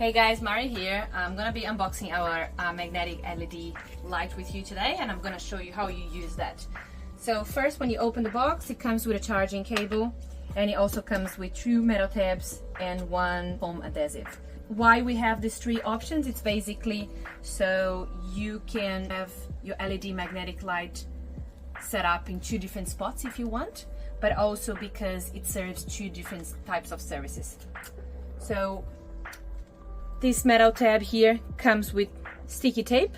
Hey guys, Mari here. I'm gonna be unboxing our magnetic LED light with you today, and I'm gonna show you how you use that. So first, when you open the box, it comes with a charging cable, and it also comes with 2 metal tabs and 1 foam adhesive. Why we have these 3 options? It's basically so you can have your LED magnetic light set up in 2 different spots if you want, but also because it serves 2 different types of services. So this metal tab here comes with sticky tape,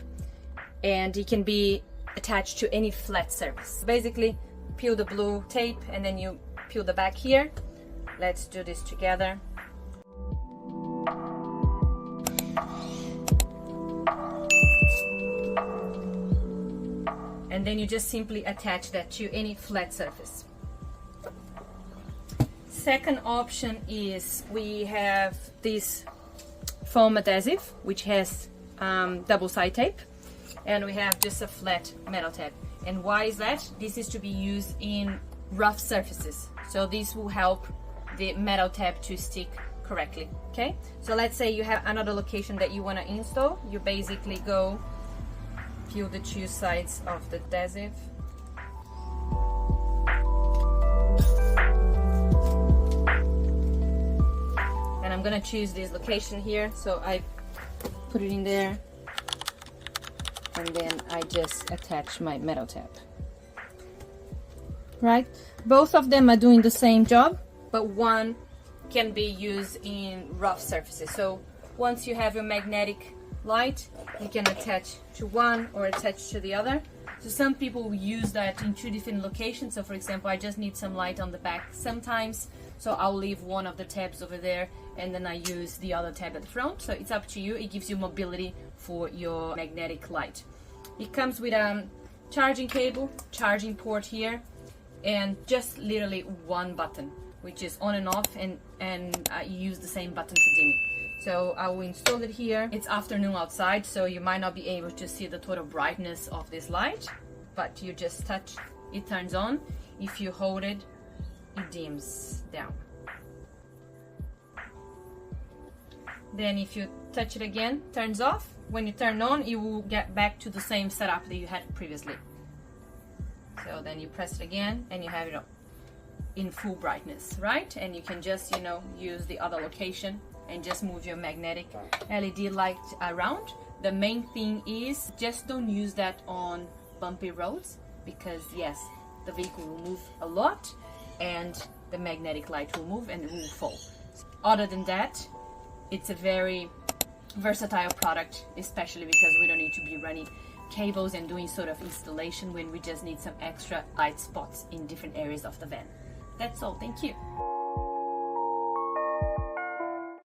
and it can be attached to any flat surface. Basically, peel the blue tape and then you peel the back here. Let's do this together. And then you just simply attach that to any flat surface. Second option is we have this foam adhesive, which has double side tape, and we have just a flat metal tab. And why is that? This is to be used in rough surfaces, so this will help the metal tab to stick correctly. Okay, so let's say you have another location that you want to install. You basically go peel the 2 sides of the adhesive, and I'm gonna choose this location here, so I put it in there, and then I just attach my metal tab. Right, both of them are doing the same job, but one can be used in rough surfaces. So once you have your magnetic light, you can attach to one or attach to the other. So some people use that in 2 different locations. So for example, I just need some light on the back sometimes, so I'll leave one of the tabs over there and then I use the other tab at the front. So it's up to you. It gives you mobility for your magnetic light. It comes with a charging cable, charging port here, and just literally 1 button, which is on and off, and you use the same button for dimming. So I will install it here. It's afternoon outside, so you might not be able to see the total brightness of this light, but you just touch, it turns on. If you hold it, it dims down. Then if you touch it again, turns off. When you turn on, it will get back to the same setup that you had previously. So then you press it again and you have it in full brightness, right? And you can just, use the other location and just move your magnetic LED light around. The main thing is just don't use that on bumpy roads, because yes, the vehicle will move a lot and the magnetic light will move and it will fall. Other than that, it's a very versatile product, especially because we don't need to be running cables and doing sort of installation when we just need some extra light spots in different areas of the van. That's all. Thank you.